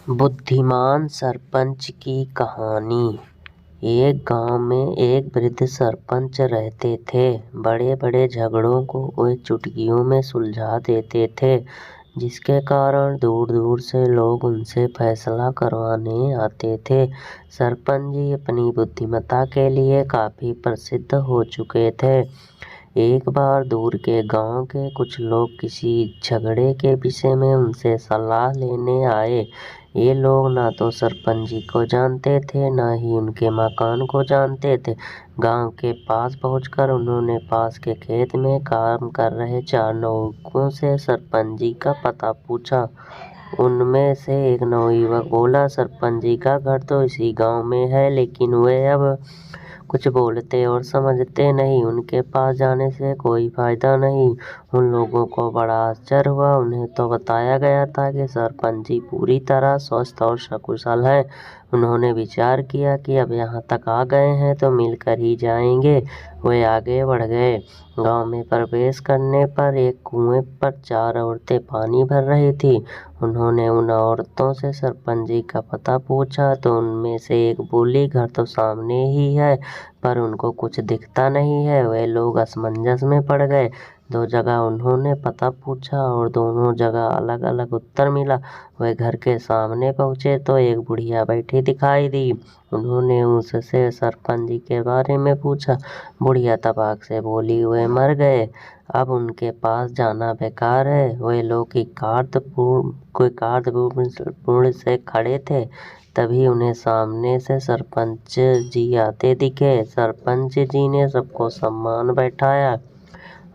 बुद्धिमान सरपंच की कहानी। एक गांव में एक वृद्ध सरपंच रहते थे। बड़े बड़े झगड़ों को वे चुटकियों में सुलझा देते थे, जिसके कारण दूर दूर से लोग उनसे फैसला करवाने आते थे। सरपंच जी अपनी बुद्धिमत्ता के लिए काफ़ी प्रसिद्ध हो चुके थे। एक बार दूर के गांव के कुछ लोग किसी झगड़े के विषय में उनसे सलाह लेने आए। ये लोग ना तो सरपंच जी को जानते थे, ना ही उनके मकान को जानते थे। गांव के पास पहुंचकर उन्होंने पास के खेत में काम कर रहे 4 नौयुवकों से सरपंच जी का पता पूछा। उनमें से एक नवयुवक बोला, सरपंच जी का घर तो इसी गांव में है, लेकिन वे अब कुछ बोलते और समझते नहीं। उनके पास जाने से कोई फायदा नहीं। उन लोगों को बड़ा आश्चर्य हुआ। उन्हें तो बताया गया था कि सरपंच जी पूरी तरह स्वस्थ और सकुशल हैं। उन्होंने विचार किया कि अब यहाँ तक आ गए हैं तो मिलकर ही जाएंगे। वे आगे बढ़ गए। गांव में प्रवेश करने पर एक कुएं पर 4 औरतें पानी भर रही थी। उन्होंने उन औरतों से सरपंच जी का पता पूछा तो उनमें से एक बोली, घर तो सामने ही है, पर उनको कुछ दिखता नहीं है। वे लोग असमंजस में पड़ गए। 2 जगह उन्होंने पता पूछा और दोनों जगह अलग अलग उत्तर मिला। वे घर के सामने पहुंचे तो एक बुढ़िया बैठी दिखाई दी। उन्होंने उससे सरपंच जी के बारे में पूछा। बुढ़िया तबाक से बोली, वे मर गए, अब उनके पास जाना बेकार है। वे लोग कोई कार्तपूर्ण से खड़े थे। तभी उन्हें सामने से सरपंच जी आते दिखे। सरपंच जी ने सबको सम्मान बैठाया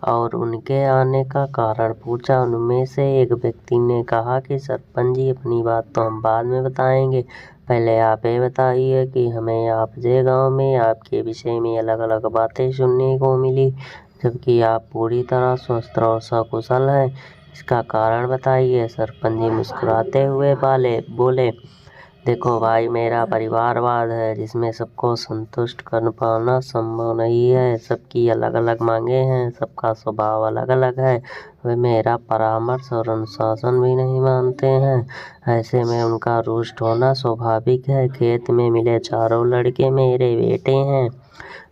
और उनके आने का कारण पूछा। उनमें से एक व्यक्ति ने कहा कि सरपंच जी, अपनी बात तो हम बाद में बताएंगे, पहले आप ये बताइए कि हमें आपके गांव में आपके विषय में अलग अलग बातें सुनने को मिली, जबकि आप पूरी तरह स्वस्थ और सकुशल हैं। इसका कारण बताइए। सरपंच जी मुस्कुराते हुए बोले, देखो भाई, मेरा परिवारवाद है जिसमें सबको संतुष्ट कर पाना संभव नहीं है। सबकी अलग अलग मांगे हैं, सबका स्वभाव अलग अलग है। वे मेरा परामर्श और अनुशासन भी नहीं मानते हैं। ऐसे में उनका रुष्ट होना स्वाभाविक है। खेत में मिले 4 लड़के मेरे बेटे हैं।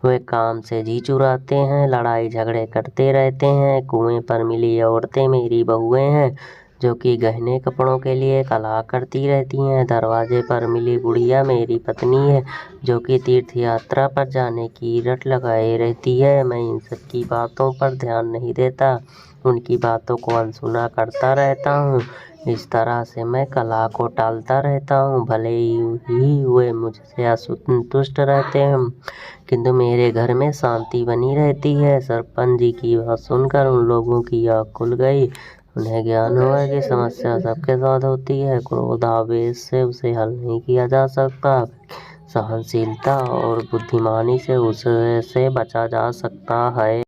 वे काम से जी चुराते हैं, लड़ाई झगड़े करते रहते हैं। कुएं पर मिली औरतें मेरी बहुएं हैं, जो कि गहने कपड़ों के लिए कलह करती रहती हैं। दरवाजे पर मिली बुढ़िया मेरी पत्नी है, जो कि तीर्थ यात्रा पर जाने की रट लगाए रहती है। मैं इन सब की बातों पर ध्यान नहीं देता, उनकी बातों को अनसुना करता रहता हूँ। इस तरह से मैं कलह को टालता रहता हूँ। भले ही वे मुझसे असंतुष्ट रहते हैं, किंतु मेरे घर में शांति बनी रहती है। सरपंच जी की बात सुनकर उन लोगों की आँख खुल गई। उन्हें ज्ञान हुआ कि समस्या सबके साथ होती है। क्रोध आवेश से उसे हल नहीं किया जा सकता, सहनशीलता और बुद्धिमानी से उससे बचा जा सकता है।